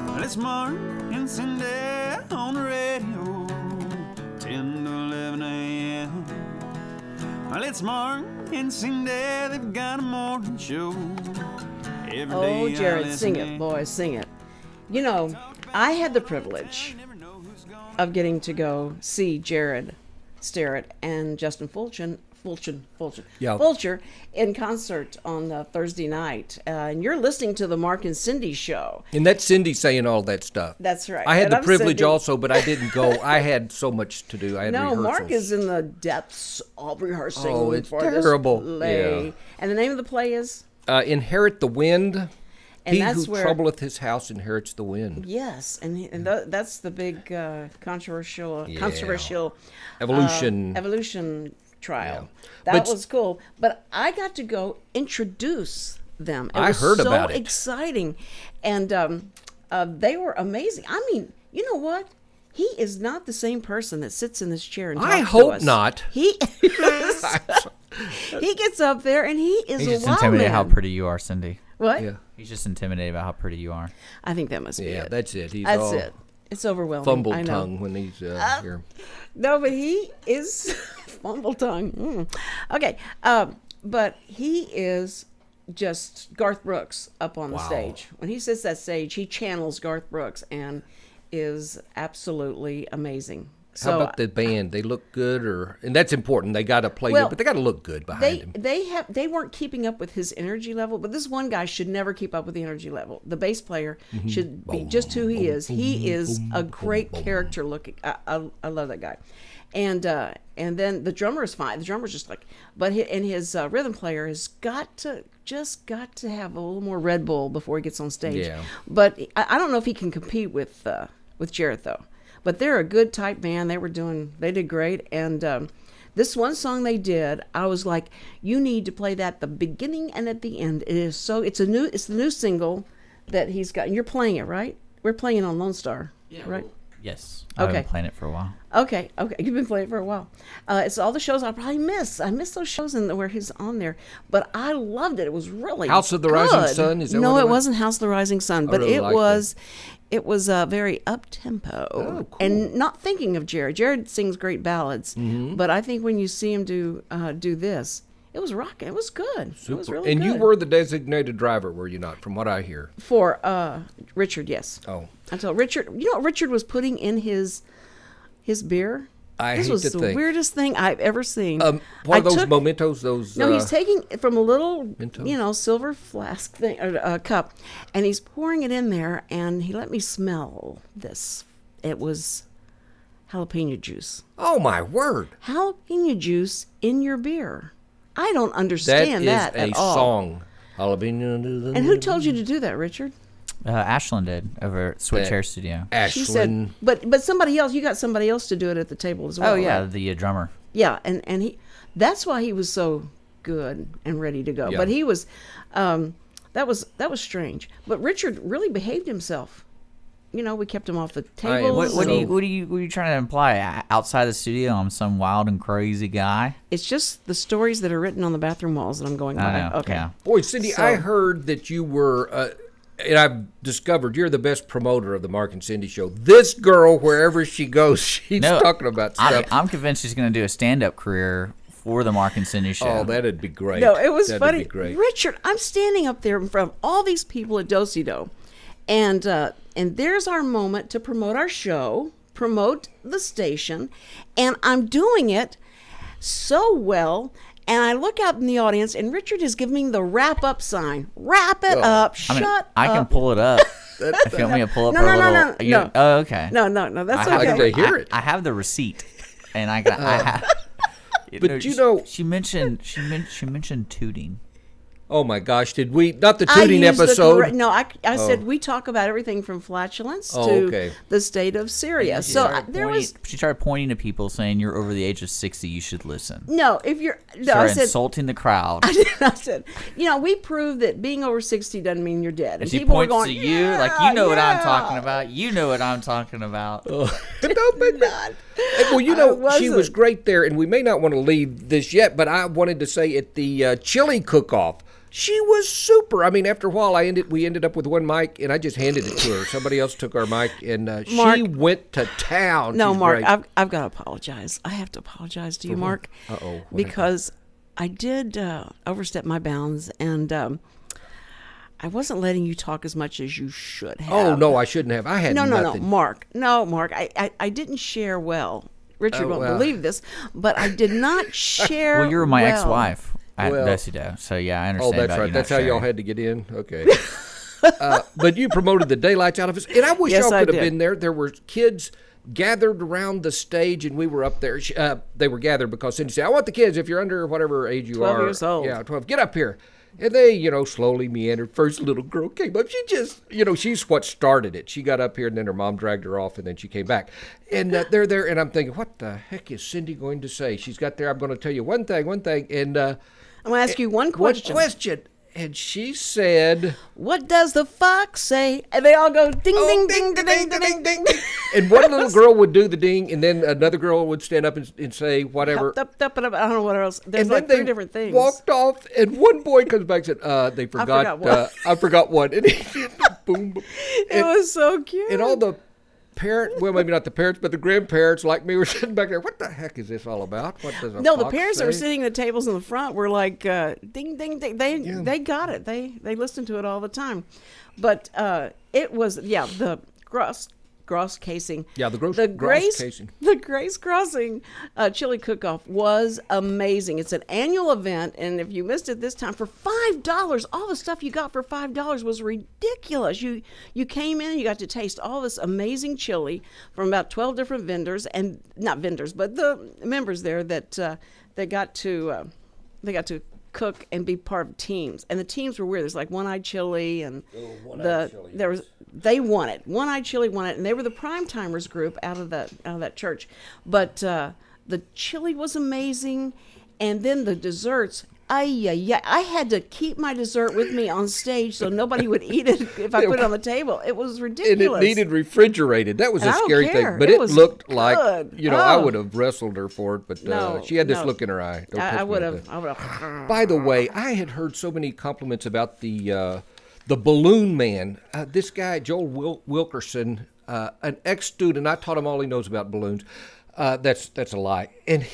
Well, it's Mark and Cindy on the radio, 10 to 11 a.m. Well, it's Mark and Cindy, they've got a morning show. Oh, Jared, sing it, boy, sing it. You know, I had the privilege of getting to go see Jared Starrett and Justin Fulcher in concert on Thursday night. And you're listening to the Mark and Cindy show. And that's Cindy saying all that stuff. That's right. I had and the I'm privilege Cindy. also, but I didn't go. I had so much to do. I had rehearsals. Mark is in the depths of rehearsing it's for terrible. this play. Yeah. And the name of the play is? Inherit the Wind. And He that's who where, troubleth his house inherits the wind. Yes, and that's the big controversial Evolution trial. Yeah. That was cool. But I got to go introduce them. It I was heard so about it. exciting, and they were amazing. I mean, you know what? He is not the same person that sits in this chair and talks I to hope us. not. He he gets up there and he is He's a just wild intimidated man. how pretty you are, Cindy. What? Yeah. He's just intimidated about how pretty you are. I think that must be it. That's it. He's That's all it. It's overwhelming. fumble I know. tongue when he's here. No, but he is fumble tongue. Okay, but he is just Garth Brooks up on the stage. When he sits that stage, he channels Garth Brooks and is absolutely amazing. So, How about the band? They look good, and that's important. They got to play Well, good, but they got to look good behind him. They weren't keeping up with his energy level, but this one guy should never keep up with the energy level. The bass player should be just who he is. He is a great character looking. I love that guy, and then the drummer is fine. The drummer's just like, but his rhythm player has got to have a little more Red Bull before he gets on stage. Yeah. But I don't know if he can compete with Jarrett though. But they're a good type band. They did great. And this one song they did, I was like, you need to play that at the beginning and at the end. It's the new single that he's got. And you're playing it, right? We're playing it on Lone Star, right? Yes. I've been playing it for a while. Okay. You've been playing it for a while. It's all the shows I probably miss. I miss those shows where he's on there. But I loved it. It was really House of the good. Rising Sun? Is that no, what it wasn't House of the Rising Sun, but really it liked was. It was very up-tempo. Oh, cool. And not thinking of Jared. Jared sings great ballads, but I think when you see him do this, it was rocking. It was good. Super. It was really and good. you were the designated driver, were you not, from what I hear? For Richard, yes. Oh. Until Richard, you know what Richard was putting in his beer? This was the weirdest thing I've ever seen. What are those mementos? No, he's taking it from a little, Mentos? silver flask thing, or cup, and he's pouring it in there, and he let me smell this. It was jalapeno juice. Oh, my word. Jalapeno juice in your beer. I don't understand that is at all. Song. Jalapeno. And who told you to do that, Richard? Ashlyn did over at Switch Hair Studio. She said, but somebody else, you got somebody else to do it at the table as well. Oh, yeah, right? the drummer. Yeah, and he, that's why he was so good and ready to go. Yeah. But he was, that was strange. But Richard really behaved himself. You know, we kept him off the tables. What are you trying to imply? Outside the studio, I'm some wild and crazy guy? It's just the stories that are written on the bathroom walls that I'm going by. know, Okay. yeah. Boy, Cindy, I heard that you were, and I've discovered you're the best promoter of the Mark and Cindy show. This girl, wherever she goes, she's talking about stuff. I'm convinced she's going to do a stand-up career for the Mark and Cindy show. Oh, that'd be great. No, it was that'd funny. Be great. Richard, I'm standing up there in front of all these people at Do-Si-Do, and there's our moment to promote our show, promote the station, and I'm doing it so well. And I look out in the audience, and Richard is giving me the wrap-up sign. Wrap it up. Shut up. I can pull it up. If you want me to pull up No, her no, little... no. Oh, okay. No, that's okay. I'd like to hear it. I have the receipt, and I have... But you know... She mentioned tooting. Oh, my gosh. Did we... Not the tooting episode. I said we talk about everything from flatulence to the state of Syria. She started pointing to people saying, you're over the age of 60, you should listen. No, if you're... No, I said... insulting the crowd. I said, we proved that being over 60 doesn't mean you're dead. And she points to you, like, you know what I'm talking about. You know what I'm talking about. Don't be not. Well, you know, she was great there, and we may not want to leave this yet, but I wanted to say at the chili cook-off, she was super. I mean, after a while, we ended up with one mic, and I just handed it to her. Somebody else took our mic, and Mark, she went to town. No, She's Mark, great. I've got to apologize. I have to apologize to you, Mark. Uh-oh. Because I did overstep my bounds, and I wasn't letting you talk as much as you should have. Oh, no, I shouldn't have. I had nothing. No, Mark. I didn't share well. Richard won't believe this, but I did not share Well, you were my well. ex-wife at Bessie Doe, so yeah, I understand. Oh, that's about right. you That's not how y'all sharing. had to get in? Okay. But you promoted the daylights out of us, and I wish y'all could have been there. There were kids gathered around the stage, and we were up there. They were gathered because Cindy said, I want the kids, if you're under whatever age you 12 are. years old. Yeah, 12. Get up here. And they, slowly meandered. First little girl came up. She just, she's what started it. She got up here, and then her mom dragged her off, and then she came back. And they're there, and I'm thinking, what the heck is Cindy going to say? She's got there, I'm going to tell you one thing. And I'm going to ask you one question. One question. And she said, what does the fox say? And they all go ding, ding, ding, ding, ding, ding, ding. And one little girl would do the ding, and then another girl would stand up and say whatever. I don't know what else. There's and like then 3 different things. Walked off, and one boy comes back and said, they forgot. I forgot one. And he boom, boom. It was so cute. And all the parents, well, maybe not the parents, but the grandparents like me were sitting back there. What the heck is this all about? What does a No, the fox parents say? that were sitting at the tables in the front were like, ding, ding, ding. They got it. They listened to it all the time. But it was, the gross casing. Yeah, the gross casing. The Grace Crossing chili cook-off was amazing. It's an annual event, and if you missed it this time, for $5, all the stuff you got for $5 was ridiculous. You came in and you got to taste all this amazing chili from about 12 different vendors, and not vendors, but the members there that they got to cook and be part of teams. And the teams were weird. There's like One-Eyed Chili, and they won it. One-Eyed Chili won it, and they were the prime timers group out of that church. But the chili was amazing, and then the desserts. I had to keep my dessert with me on stage so nobody would eat it if I put it on the table. It was ridiculous. And it needed refrigerated. That was a scary thing. But it looked like, I would have wrestled her for it. But she had this look in her eye. I would have. By the way, I had heard so many compliments about the balloon man. This guy, Joel Wilkerson, an ex-student. I taught him all he knows about balloons. That's a lie. And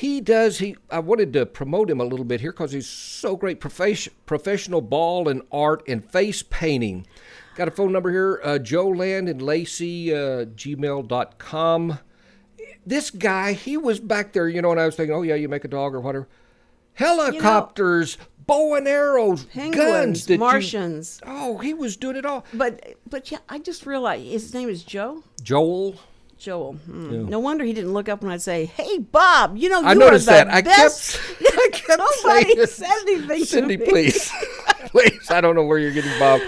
I wanted to promote him a little bit here because he's so great. Professional ball and art and face painting. Got a phone number here, Joe Land and Lacey, gmail.com. This guy, he was back there, and I was thinking, oh yeah, you make a dog or whatever. Helicopters, bow and arrows, penguins, guns, Martians. He was doing it all. But yeah, I just realized his name is Joel. Yeah. No wonder he didn't look up when I'd say, "Hey, Bob, you I noticed are the that. best." I kept Nobody saying, said anything Cindy, to me. please. Please. I don't know where you're getting Bob.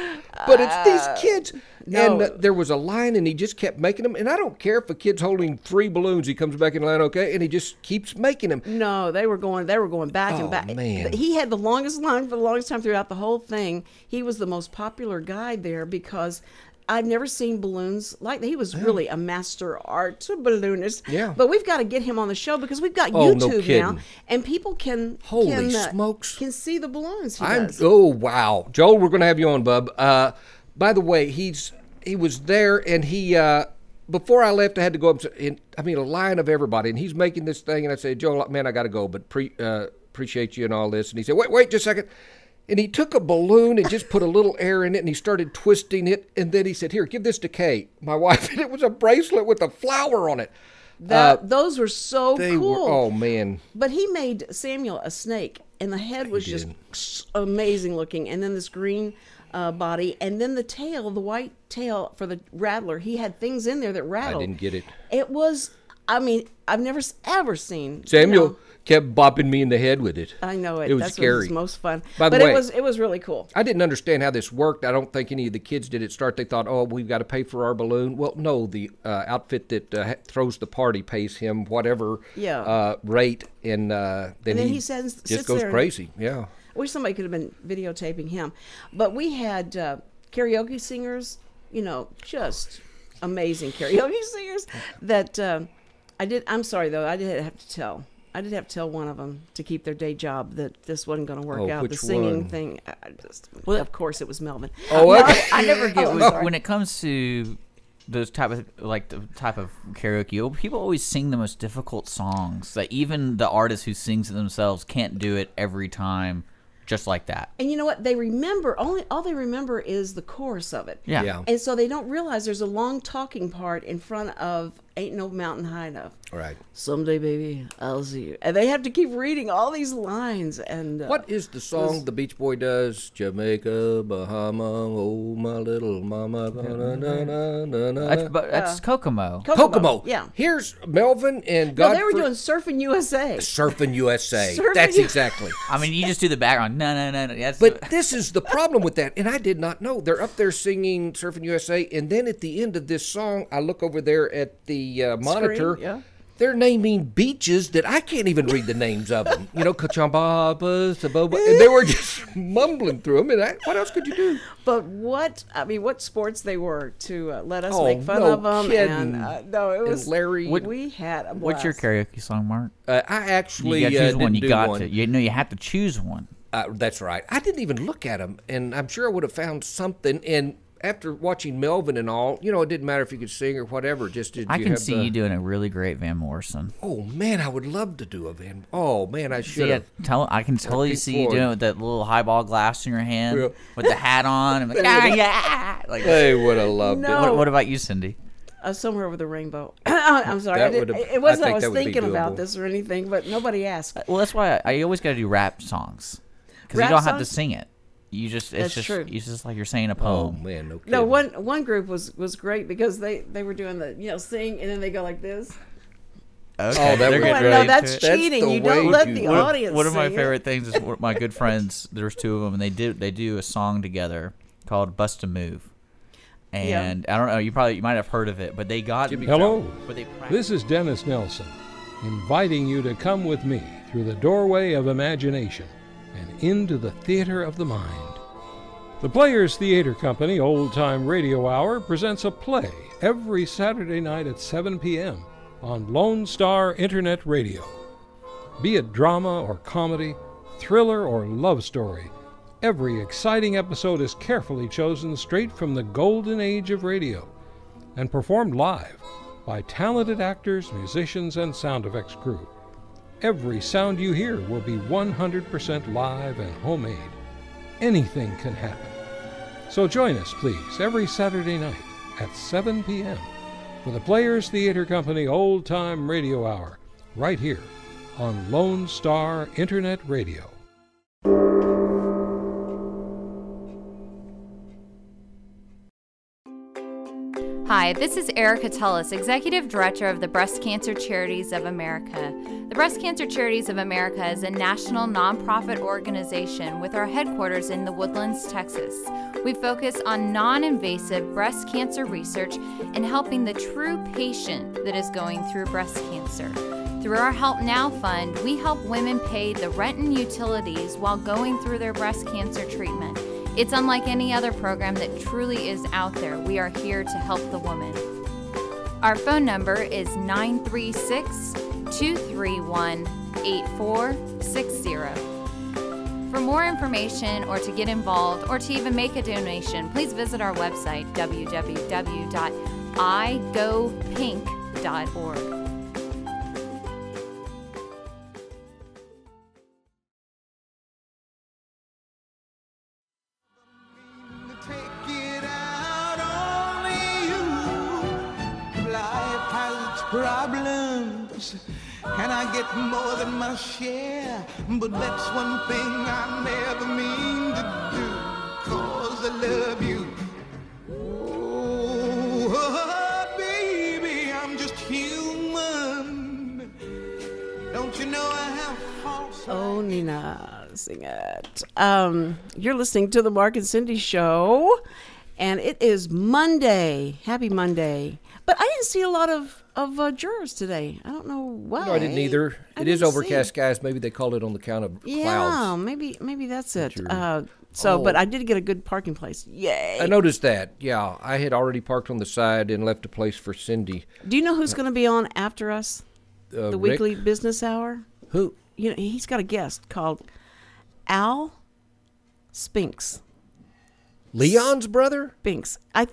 But it's these kids. No. And there was a line, and he just kept making them. And I don't care if a kid's holding 3 balloons. He comes back in line, okay, and he just keeps making them. No, they were going back and back. Man. He had the longest line for the longest time throughout the whole thing. He was the most popular guy there because I've never seen balloons like that. He was really a master art balloonist. Yeah. But we've got to get him on the show because we've got Oh, no YouTube kidding. now, and people can Holy smokes. can see the balloons he does. Oh, wow. Joel, we're going to have you on, bub. By the way, he was there, and he before I left, I had to go up and, a line of everybody, and he's making this thing, and I said, Joel, man, I got to go, but appreciate you and all this. And he said, wait just a second. And he took a balloon and just put a little air in it, and he started twisting it. And then he said, here, give this to Kate, my wife. And it was a bracelet with a flower on it. Those were so cool. Oh, man. But he made Samuel a snake, and the head was just amazing looking. And then this green body, and then the tail, the white tail for the rattler. He had things in there that rattled. I didn't get it. It was, I've never ever seen Samuel kept bopping me in the head with it. I know it. It was That's scary. What was most fun. By the but way, it was really cool. I didn't understand how this worked. I don't think any of the kids did it start. They thought, oh, we've got to pay for our balloon. Well, no, the outfit that throws the party pays him whatever rate, and then he just goes crazy. Yeah. I wish somebody could have been videotaping him. But we had karaoke singers, just amazing karaoke singers that I'm sorry though. I did have to tell. I did have to tell one of them to keep their day job that this wasn't going to work out. Which The singing one? thing. Of course, it was Melvin. Oh, okay. I never get I'm sorry. when it comes to those type of karaoke. People always sing the most difficult songs that even the artist who sings it themselves can't do it every time, just like that. And you know what? They remember all they remember is the chorus of it. Yeah. And so they don't realize there's a long talking part in front of "Ain't No Mountain High Enough." Right. Someday, baby, I'll see you. And they have to keep reading all these lines. And What is the song the Beach Boy does? Jamaica, Bahama, oh my little mama. That's Kokomo. Kokomo. Yeah. Here's Melvin and No, Godfrey. they were doing Surfing USA. Surfing USA. Surfing That's U- exactly. I mean, you just do the background. No. That's But this is the problem with that, and I did not know. They're up there singing Surfing USA, and then at the end of this song, I look over there at the monitor. yeah. They're naming beaches that I can't even read the names of them. You know, Kachambaba, Saboba, and they were just mumbling through them. And what else could you do? But what sports they were to let us Oh, make fun no of them. kidding. And no, it was Larry. We had a blast. What's your karaoke song, Mark? I actually You got to choose one. didn't You do got one. to. You have to choose one. That's right. I didn't even look at them, and I'm sure I would have found something. And after watching Melvin and all, you know, it didn't matter if you could sing or whatever. Just did I you can have see you doing a really great Van Morrison. Oh man, I would love to do a Van. Oh man, I should See, have. I can totally Pink see you Floyd. doing it with that little highball glass in your hand, Yeah. with the hat on, and like, yeah. Like, They would have loved No. what about you, Cindy? Somewhere with a rainbow. I'm sorry. That I didn't- would've- it wasn't I I think was that would be thinking about doable. this or anything, but nobody asked. Well, that's why I always got to do rap songs because you Rap don't have to songs? sing it. You just That's it's just true. it's just like you're saying a Oh poem. man, no kidding. No, one group was great because they were doing the sing and then they go like this. Okay, Oh, that they're would getting be No, ready that's to it. cheating. the You don't way let you- the One of- audience. One of my sing it. favorite things is my good friends. There's two of them, and they do a song together called "Bust a Move." And I don't know, you might have heard of it, but they got Hello, But they this is Dennis Nelson, inviting you to come with me through the doorway of imagination and into the theater of the mind. The Players Theater Company Old Time Radio Hour presents a play every Saturday night at 7 p.m. on Lone Star Internet Radio. Be it drama or comedy, thriller or love story, every exciting episode is carefully chosen straight from the golden age of radio and performed live by talented actors, musicians, and sound effects crew. Every sound you hear will be 100% live and homemade. Anything can happen. So join us, please, every Saturday night at 7 p.m. for the Players Theater Company Old Time Radio Hour, right here on Lone Star Internet Radio. Hi, this is Erica Tullis, Executive Director of the Breast Cancer Charities of America. The Breast Cancer Charities of America is a national nonprofit organization with our headquarters in The Woodlands, Texas. We focus on non-invasive breast cancer research and helping the true patient that is going through breast cancer. Through our Help Now Fund, we help women pay the rent and utilities while going through their breast cancer treatment. It's unlike any other program that truly is out there. We are here to help the woman. Our phone number is 936-231-8460. For more information or to get involved or to even make a donation, please visit our website, www.igopink.org. Take it out on you. Life has its problems, and I get more than my share. But that's one thing I never mean to do, 'cause I love you. Oh, baby, I'm just human. Don't you know I have faults? Oh, Nina, sing it. You're listening to the Mark and Cindy Show, and it is Monday. Happy Monday. But I didn't see a lot of jurors today. I don't know why. No, I didn't either. It is didn't overcast see. skies. Maybe they called it on the count of Yeah, clouds. maybe that's it. So, Oh. but I did get a good parking place. Yay! I noticed that. Yeah, I had already parked on the side and left a place for Cindy. Do you know who's going to be on after us? The Rick? weekly business hour. Who? You know, he's got a guest called Al Spinks. Leon's brother? Spinks. I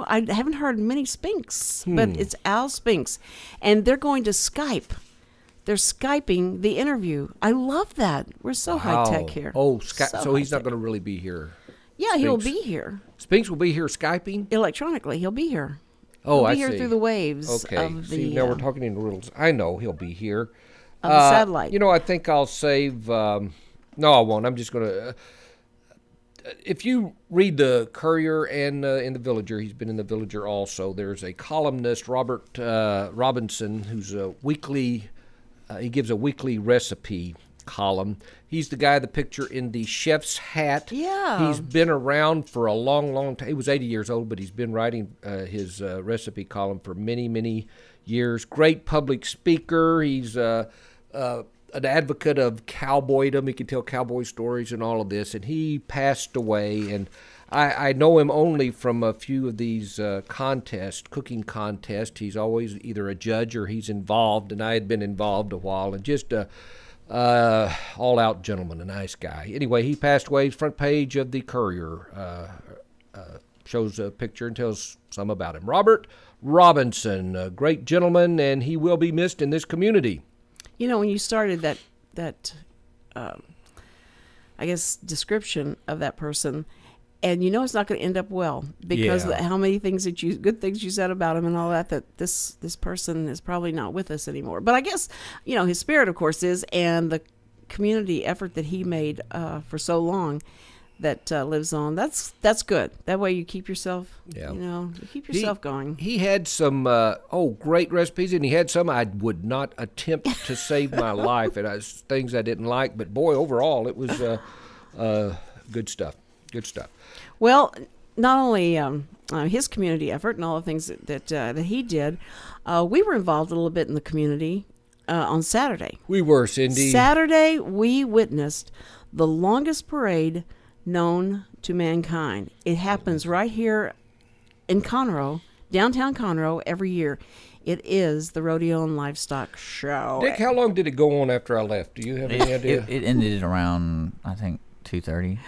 haven't heard many Spinks, but it's Al Spinks, and they're going to Skype. They're Skyping the interview. I love that. We're so high tech here. Oh, so he's not high-tech. going to really be here. Yeah, he'll Spinks. be here Spinks will be here Skyping? electronically. He'll be here. Oh, He'll I be here see. through the waves. Okay. Of the, See, now we're talking in riddles. I know he'll be here. of the satellite. You know, I think I'll save. No, I won't. I'm just going to. If you read the Courier and in the Villager, he's been in the Villager also. There's a columnist, Robert Robinson, who's a weekly. He gives a weekly recipe column. He's the guy, the picture in the chef's hat. Yeah. He's been around for a long, long time. He was 80 years old, but he's been writing his recipe column for many, many years. Great public speaker. He's an advocate of cowboydom. He can tell cowboy stories and all of this. And he passed away. And I know him only from a few of these contests, cooking contests. He's always either a judge or he's involved. And I had been involved a while. And just a all-out gentleman, a nice guy. Anyway, he passed away. Front page of the Courier shows a picture and tells some about him. Robert Robinson, a great gentleman, and he will be missed in this community. You know, when you started that I guess, description of that person, and you know it's not going to end up well because Yeah. how many things good things you said about him and all that this person is probably not with us anymore. But I guess, you know, his spirit, of course, is, and the community effort that he made for so long that lives on. That's good. That way you keep yourself, you keep yourself going. He had some great recipes, and he had some I would not attempt to save my life, and things I didn't like. But boy, overall, it was good stuff. Good stuff. Well, not only his community effort and all the things that he did, we were involved a little bit in the community on Saturday. We were, Cindy. Saturday, we witnessed the longest parade known to mankind. It happens right here in Conroe, downtown Conroe, every year. It is the Rodeo and Livestock Show. Dick, how long did it go on after I left? Do you have any idea? It ended around, I think, 2:30.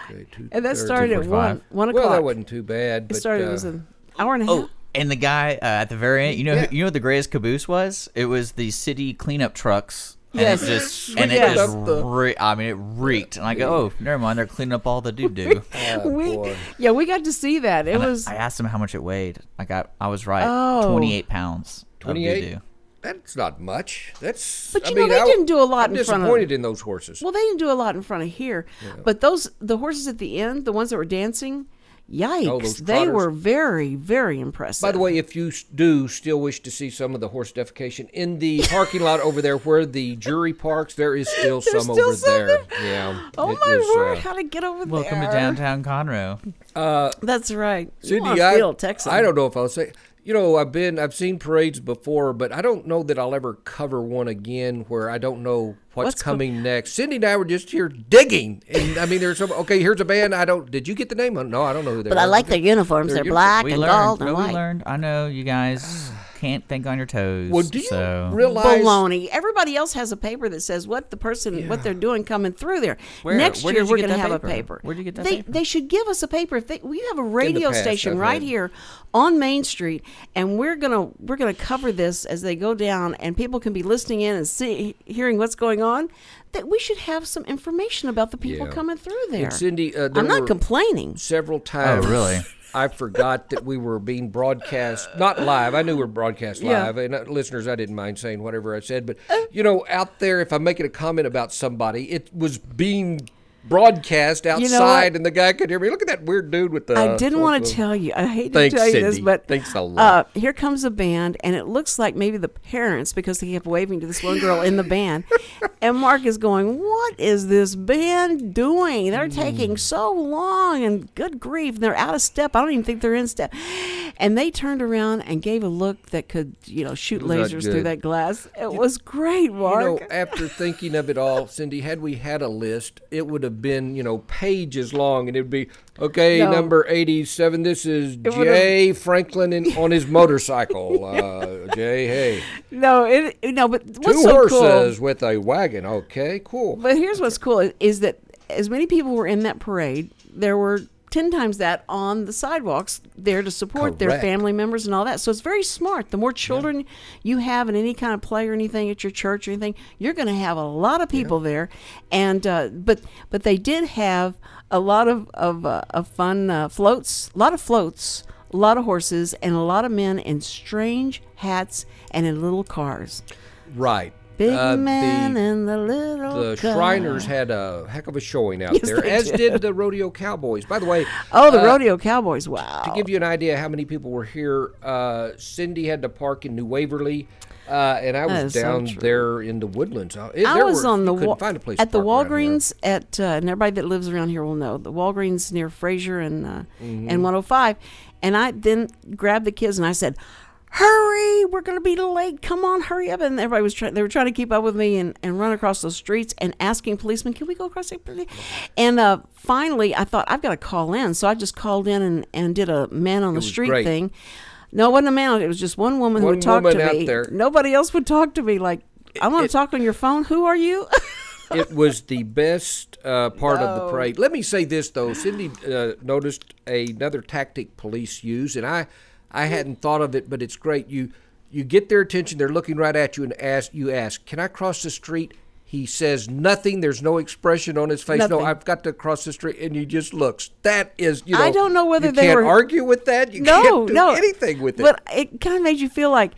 Okay, And that started at 1 o'clock. Well, that wasn't too bad. It started, it was an hour and a half. Oh, and the guy at the very end, you know what the greatest caboose was? It was the city cleanup trucks. Yes. And it Yes. just it reeked. And I go, oh, never mind, they're cleaning up all the doo-doo. Boy. We got to see that. It was. I asked him how much it weighed. I was right. Oh. 28 pounds. 28? Of doo-doo. That's not much. That's. But they didn't do a lot I'm in front of. disappointed in those horses. Well, they didn't do a lot in front of here, but the horses at the end, the ones that were dancing, yikes, those they trotters. were very, very impressive. By the way, if you do still wish to see some of the horse defecation in the parking lot over there where the jury parks, there is still some still over some there. there? Yeah. Oh it my was, word, how to get over Welcome there? to downtown Conroe. That's right. Cindy, You want to feel Texan. I don't know if I'll say. You know, I've seen parades before, but I don't know that I'll ever cover one again where I don't know what's coming next. Cindy and I were just here digging, and I mean, there's some. Okay, here's a band. Did you get the name? No, I don't know who they are. But I like their uniforms. They're black and gold and We white. learned. I know you guys can't think on your toes. Well, do you so. realize? Baloney. Everybody else has a paper that says what they're doing coming through there. Next where year did you we're get going to that have paper? a paper. Where'd you get that they, paper? They should give us a paper. If we have a radio past, station I've right heard. here on Main Street, and we're gonna cover this as they go down, and people can be listening in and hearing what's going on. That we should have some information about the people Yeah. coming through there. And Cindy, there I'm not were complaining. several times. Oh, really? I forgot that we were being broadcast, not live. I knew we were broadcast Yeah. live. And listeners, I didn't mind saying whatever I said. But, you know, out there, if I'm making a comment about somebody, it was being broadcast outside, what? and the guy could hear me. Look at that weird dude with the... I didn't want to tell you. I hate Thanks, to tell you this, Cindy. but Thanks a lot. here comes a band, and it looks like maybe the parents, because they kept waving to this one girl in the band, and Mark is going, "What is this band doing? They're taking so long, and good grief, they're out of step. I don't even think they're in step." And they turned around and gave a look that could, shoot Was that lasers through good? that glass. It was great, Mark. After thinking of it all, Cindy, had we had a list, it would have been, pages long, and it'd be, okay, No. number 87, this is would've- Jay Franklin on his motorcycle. Jay, hey. But what's Two so horses cool? with a wagon. Okay, cool. But here's what's cool is that as many people were in that parade, there were 10 times that on the sidewalks there to support their Correct. family members and all that. So it's very smart. The more children you have in any kind of play or anything at your church or anything, you're going to have a lot of people there. And but they did have a lot of fun floats, a lot of floats, a lot of horses, and a lot of men in strange hats and in little cars. Right. Big man and the little The car. Shriners had a heck of a showing out Yes, there, they as did. did the Rodeo Cowboys. By the way, Oh, the Rodeo Cowboys! Wow. to give you an idea how many people were here, Cindy had to park in New Waverly, and I That was is so down true. there in the woodlands. I was on the couldn't find a place at to the park around here. Walgreens and everybody that lives around here will know the Walgreens near Fraser and Mm-hmm. 105, and I then grabbed the kids and I said, "Hurry! We're going to be late. Come on, hurry up!" And everybody was they were trying to keep up with me and run across those streets and asking policemen, "Can we go across the street?" And finally, I thought I've got to call in, so I just called in and did a man on the was street great. thing. No, it wasn't a man. It was just one woman who One would talk woman to out me. there. Nobody else would talk to me. Like, I want to talk on your phone. Who are you? It was the best part of the parade. Let me say this, though. Cindy noticed another tactic police use, and I hadn't thought of it, but it's great. You get their attention. They're looking right at you and ask, "Can I cross the street?" He says nothing. There's no expression on his face. Nothing. No, I've got to cross the street, and he just looks. That is, I don't know whether you they can't were- argue with that. You No, can't do no. anything with it. But it kind of made you feel like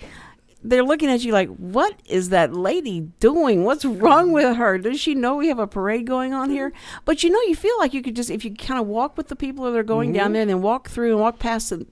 they're looking at you like, what is that lady doing? What's wrong with her? Does she know we have a parade going on here? But you feel like you could just, if you kind of walk with the people that are going Mm-hmm. down there and then walk through and walk past them,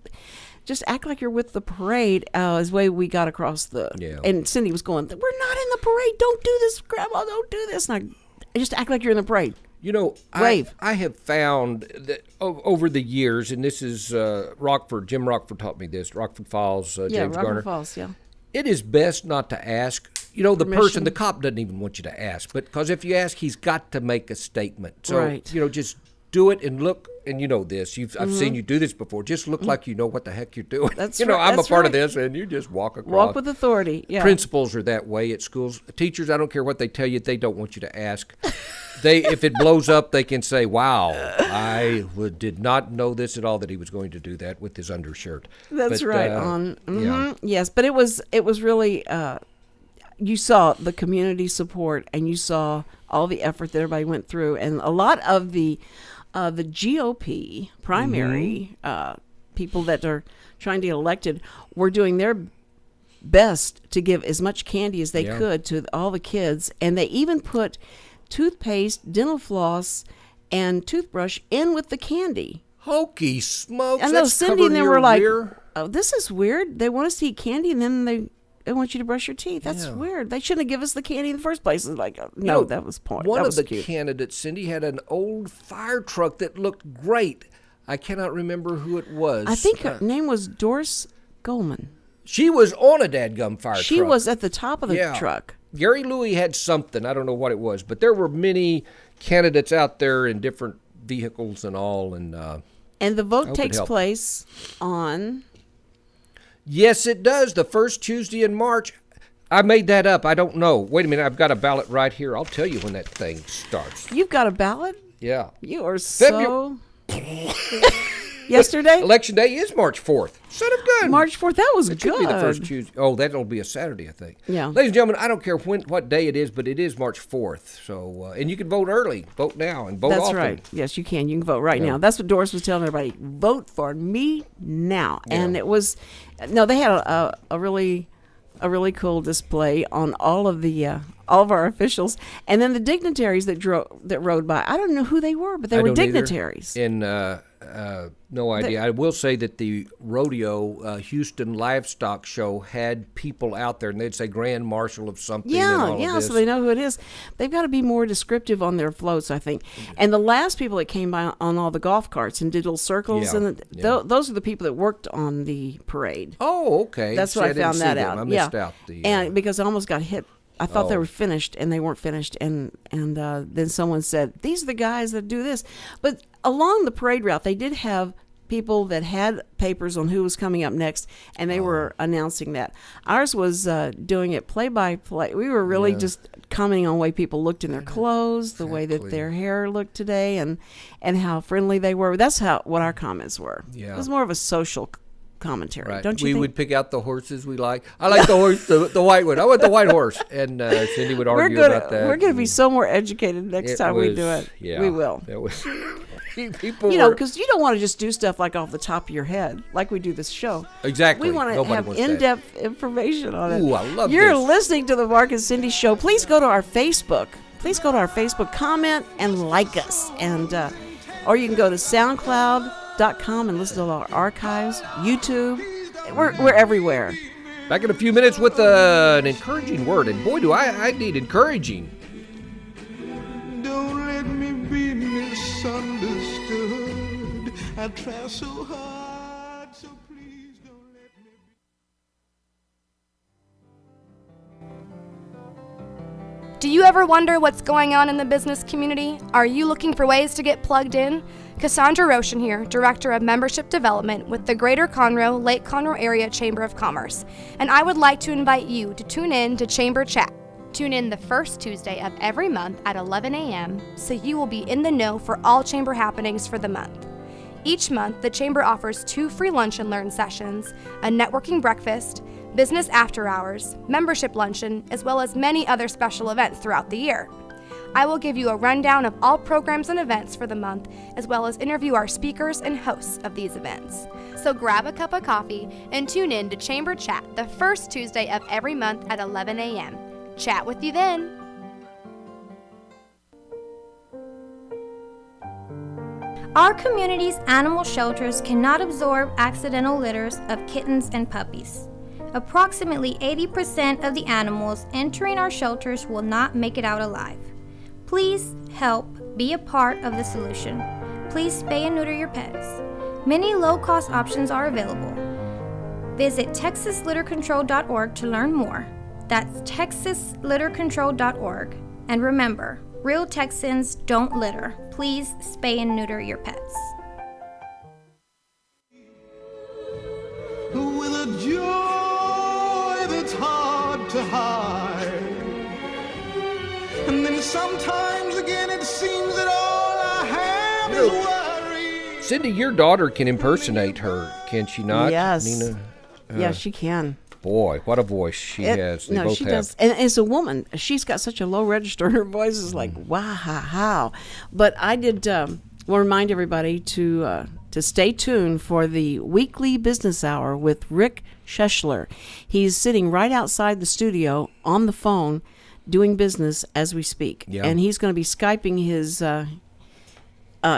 just act like you're with the parade is the way we got across the. Yeah. And Cindy was going, "We're not in the parade. Don't do this, Grandma. Don't do this." And I just act like you're in the parade. Wave. I have found that over the years, and this is Rockford. Jim Rockford taught me this. Rockford Falls, Yeah, James Rockford Garner. Falls. Yeah. It is best not to ask. The Permission. person, the cop doesn't even want you to ask, but because if you ask, he's got to make a statement. So, Right. just do it and look, and you know this. I've seen you do this before. Just look like you know what the heck you're doing. That's I'm right, a that's part of right. this, and you just walk across. Walk with authority. Yeah. Principals are that way at schools. Teachers, I don't care what they tell you, they don't want you to ask. If it blows up, they can say, "Wow, did not know this at all, that he was going to do that with his undershirt." That's But, right. Yes, but it was really you saw the community support and you saw all the effort that everybody went through, and a lot of the GOP primary people that are trying to get elected were doing their best to give as much candy as they Yeah. could to all the kids, and they even put toothpaste, dental floss, and toothbrush in with the candy. Hokey smokes! I know that's Cindy and covering them your were like, rear. "Oh, this is weird. They want us to eat candy, and then they want you to brush your teeth. That's Yeah. weird. They shouldn't have given us the candy in the first place." It's like, You no, know, that was point. One that of was the cute. candidates, Cindy, had an old fire truck that looked great. I cannot remember who it was. I think her name was Doris Goldman. She was on a dadgum fire truck. She was at the top of the Yeah. truck. Gary Louie had something. I don't know what it was, but there were many candidates out there in different vehicles and all. And And the I vote hope it takes helped. place on. yes, it does. The first Tuesday in March. I made that up. I don't know. Wait a minute. I've got a ballot right here. I'll tell you when that thing starts. You've got a ballot? Yeah. You are so. February- Yesterday? Election day is March 4th. Son of gun. March 4th. That was It good. should be the first Tuesday. Oh, that'll be a Saturday, I think. Yeah. Ladies and gentlemen, I don't care what day it is, but it is March 4th. So, and you can vote early, vote now, and vote That's often. right. Yes, you can. You can vote right Yeah. now. That's what Doris was telling everybody. Vote for me now. Yeah. And it was, no, they had a really cool display on all of our officials, and then the dignitaries that rode by. I don't know who they were, but they I were don't either. dignitaries. And no idea. I will say that the rodeo Houston Livestock Show had people out there, and they'd say Grand Marshal of something. and all of this. So they know who it is. They've got to be more descriptive on their floats, I think. And the last people that came by on all the golf carts and did little circles, those are the people that worked on the parade. Oh, okay. That's what I found that out. I missed out the. And because I almost got hit. I thought they were finished, and they weren't finished. And then someone said, "These are the guys that do this." But along the parade route, they did have people that had papers on who was coming up next, and they were announcing that. Ours was doing it play by play. We were really just commenting on the way people looked in their clothes, the way that their hair looked today, and how friendly they were. That's what our comments were. Yeah. It was more of a social commentary, Right. don't you we think? would pick out the horses we like. I like the horse, the white one. I want the white horse. And Cindy would argue about that. We're going to be so more educated next time we do it. Yeah, we will. It was, people because you don't want to just do stuff like off the top of your head, like we do this show. Exactly. We want to Nobody have wants that. in-depth information on it. Ooh, I love You're this. listening to the Mark and Cindy Show. Please go to our Facebook. Please go to our Facebook, comment, and like us. And or you can go to SoundCloud.com and listen to all our archives, YouTube. We're everywhere. Back in a few minutes with an encouraging word. And boy, do I need encouraging. Don't let me be misunderstood. I try so hard, so please don't let me be. Do you ever wonder what's going on in the business community? Are you looking for ways to get plugged in? Cassandra Roshan here, Director of Membership Development with the Greater Conroe, Lake Conroe Area Chamber of Commerce, and I would like to invite you to tune in to Chamber Chat. Tune in the first Tuesday of every month at 11 a.m. so you will be in the know for all Chamber happenings for the month. Each month, the Chamber offers 2 free lunch and learn sessions, a networking breakfast, business after hours, membership luncheon, as well as many other special events throughout the year. I will give you a rundown of all programs and events for the month, as well as interview our speakers and hosts of these events. So grab a cup of coffee and tune in to Chamber Chat the first Tuesday of every month at 11 a.m. Chat with you then. Our community's animal shelters cannot absorb accidental litters of kittens and puppies. Approximately 80% of the animals entering our shelters will not make it out alive. Please help be a part of the solution. Please spay and neuter your pets. Many low-cost options are available. Visit texaslittercontrol.org to learn more. That's texaslittercontrol.org. And remember, real Texans don't litter. Please spay and neuter your pets. With a joy that's hard to hide. And then sometimes again it seems that all I have is worry. Cindy, your daughter can impersonate her, can she not? Yes. Nina? Yeah, she can. Boy, what a voice she has. They both she have. does. And as a woman, she's got such a low register. Her voice is like, wow, how. But I did will remind everybody to stay tuned for the weekly business hour with Rick Scheschler. He's sitting right outside the studio on the phone doing business as we speak. Yeah. And he's going to be Skyping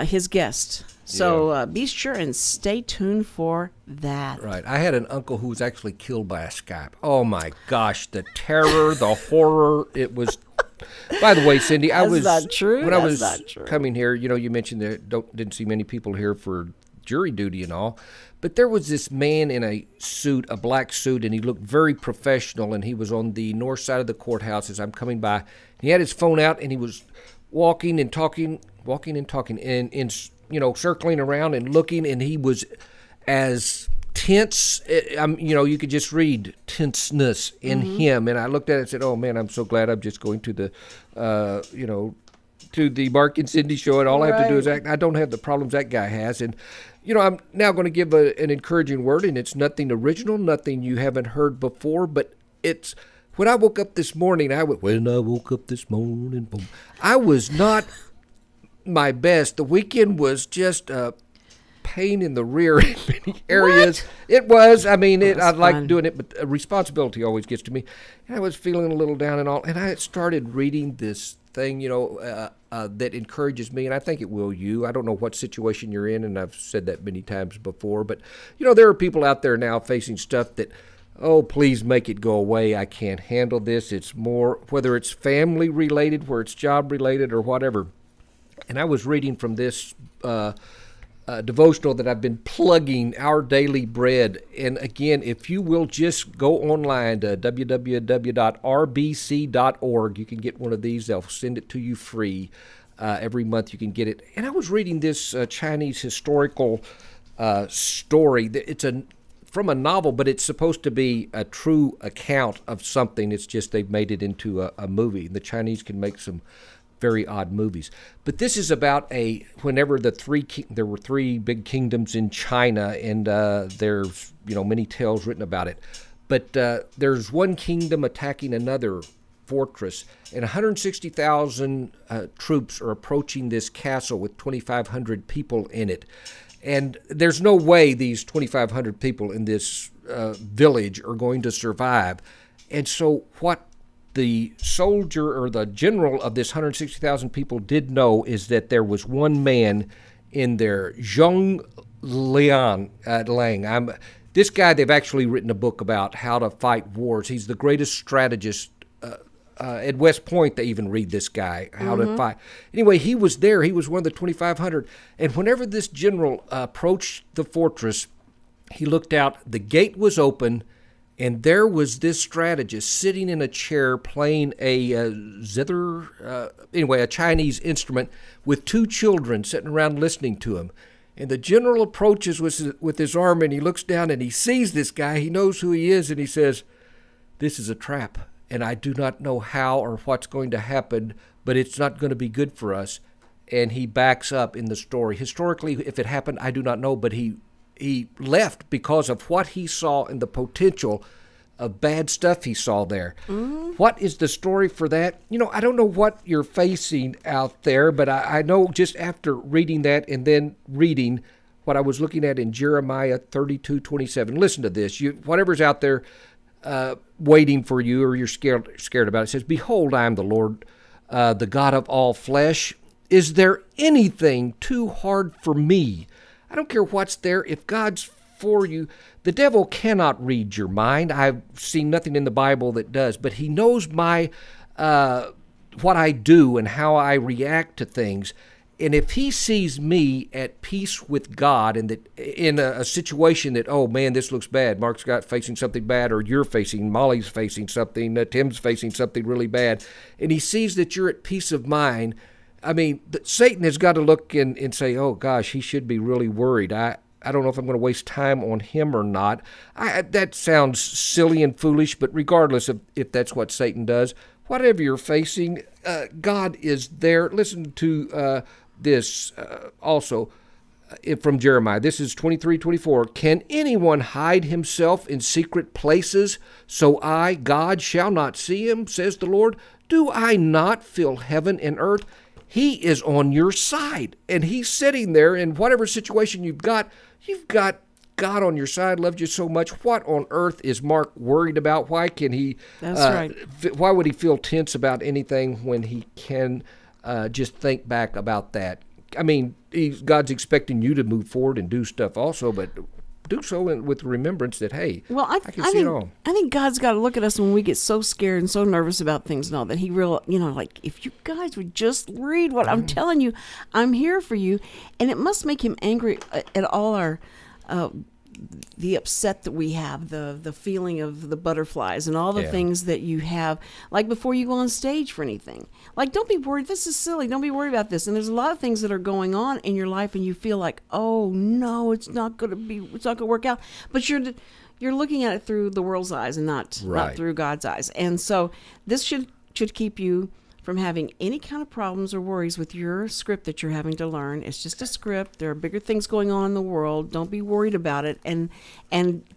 his guest. So be sure and stay tuned for that. Right. I had an uncle who was actually killed by a Skype. Oh, my gosh. The terror, the horror. It was. By the way, Cindy, That's not true. When I That's was not true. coming here, you mentioned that didn't see many people here for jury duty and all. But there was this man in a suit, a black suit, and he looked very professional, and he was on the north side of the courthouse as I'm coming by. He had his phone out, and he was walking and talking, and circling around and looking, and he was as tense. You could just read tenseness in him. And I looked at it and said, oh, man, I'm so glad I'm just going to the, to the Mark and Cindy show, and all I have to do is act. I don't have the problems that guy has. And, I'm now going to give an encouraging word, and it's nothing original, nothing you haven't heard before, but it's when I woke up this morning, I was not my best. The weekend was just a pain in the rear in many areas. What? It was. I mean, I like doing it, but responsibility always gets to me. And I was feeling a little down and all, and I started reading this thing, that encourages me, and I think it will you. I don't know what situation you're in, and I've said that many times before, but, there are people out there now facing stuff that, oh, please make it go away. I can't handle this. It's more, whether it's family related, where it's job related, or whatever. And I was reading from this devotional that I've been plugging, Our Daily Bread. And again, if you will just go online to www.rbc.org, you can get one of these. They'll send it to you free. Every month you can get it. And I was reading this Chinese historical story. It's from a novel, but it's supposed to be a true account of something. It's just they've made it into a movie. The Chinese can make some very odd movies. But this is about whenever there were three big kingdoms in China, and there's many tales written about it. But there's one kingdom attacking another fortress, and 160,000 troops are approaching this castle with 2,500 people in it. And there's no way these 2,500 people in this village are going to survive. And so what the soldier or the general of this 160,000 people did know is that there was one man in there, Zhong Lang. This guy, they've actually written a book about how to fight wars. He's the greatest strategist. At West Point, they even read this guy, how to fight. Anyway, he was there. He was one of the 2,500. And whenever this general approached the fortress, he looked out. The gate was open, and there was this strategist sitting in a chair playing a zither, a Chinese instrument, with two children sitting around listening to him. And the general approaches with his arm, and he looks down, and he sees this guy. He knows who he is, and he says, "This is a trap, and I do not know how or what's going to happen, but it's not going to be good for us." And he backs up in the story. Historically, if it happened, I do not know, but he left because of what he saw and the potential of bad stuff he saw there. What is the story for that? I don't know what you're facing out there, but I know just after reading that and then reading what I was looking at in Jeremiah 32:27. Listen to this. Whatever's out there waiting for you, or you're scared about it, says, "Behold, I am the Lord, the God of all flesh. Is there anything too hard for me?" I don't care what's there. If God's for you, the devil cannot read your mind. I've seen nothing in the Bible that does, but he knows what I do and how I react to things. And if he sees me at peace with God, and that in a situation that, oh man, this looks bad, Mark's facing something bad, or Molly's facing something, Tim's facing something really bad, and he sees that you're at peace of mind, I mean, Satan has got to look and say, oh gosh, he should be really worried. I don't know if I'm going to waste time on him or not. That sounds silly and foolish, but regardless of if that's what Satan does, whatever you're facing, God is there. Listen to this also from Jeremiah. This is 23:24. "Can anyone hide himself in secret places, so I, God, shall not see him, says the Lord? Do I not fill heaven and earth?" He is on your side, and he's sitting there in whatever situation you've got God on your side, loves you so much. What on earth is Mark worried about? Why can he? That's right. Why would he feel tense about anything when he can just think back about that? I mean, God's expecting you to move forward and do stuff also, but do so with remembrance that, hey, I can see it all. I think God's got to look at us when we get so scared and so nervous about things and all that. He like, if you guys would just read what I'm telling you, I'm here for you. And it must make him angry at all our the upset that we have, the feeling of the butterflies and all the things that you have, like before you go on stage for anything. Like, don't be worried. This is silly. Don't be worried about this. And there's a lot of things that are going on in your life, and you feel like, oh no, it's not going to work out. But you're looking at it through the world's eyes and not through God's eyes. And so this should keep you from having any kind of problems or worries with your script that you're having to learn. It's just a script. There are bigger things going on in the world. Don't be worried about it, and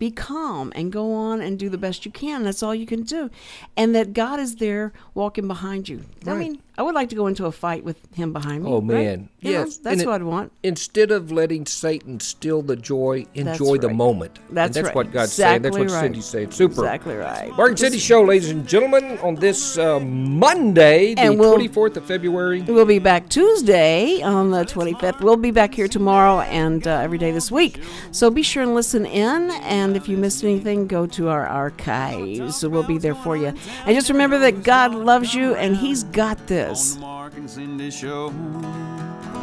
be calm and go on and do the best you can. That's all you can do. And that God is there walking behind you. Right. I mean, I would like to go into a fight with him behind me. Oh, right? man. You know, Yes. that's And what I'd want. Instead of letting Satan steal the joy, enjoy the right. moment. That's and that's right. what God's saying. That's Exactly what right. Cindy's saying. Super. Exactly right. Mark and Cindy Show, ladies and gentlemen, on this Monday, the 24th of February. We'll be back Tuesday on the 25th. We'll be back here tomorrow and every day this week. So be sure and listen in. And if you missed anything, go to our archives. So we'll be there for you. And just remember that God loves you and He's got this. On the Mark and Cindy Show.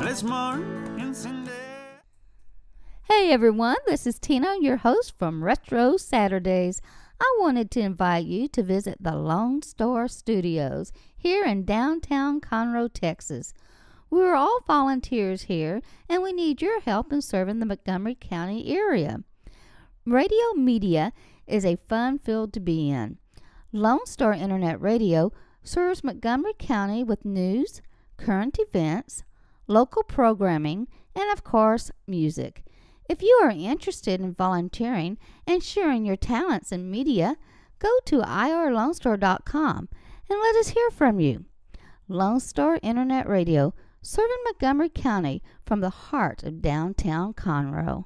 Let's Mark and Cindy. Hey everyone, this is Tina, your host from Retro Saturdays. I wanted to invite you to visit the Lone Star Studios here in downtown Conroe, Texas. We're all volunteers here, and we need your help in serving the Montgomery County area. Radio media is a fun field to be in. Lone Star Internet Radio serves Montgomery County with news, current events, local programming, and of course, music. If you are interested in volunteering and sharing your talents in media, go to irlonestar.com and let us hear from you. Lone Star Internet Radio, serving Montgomery County from the heart of downtown Conroe.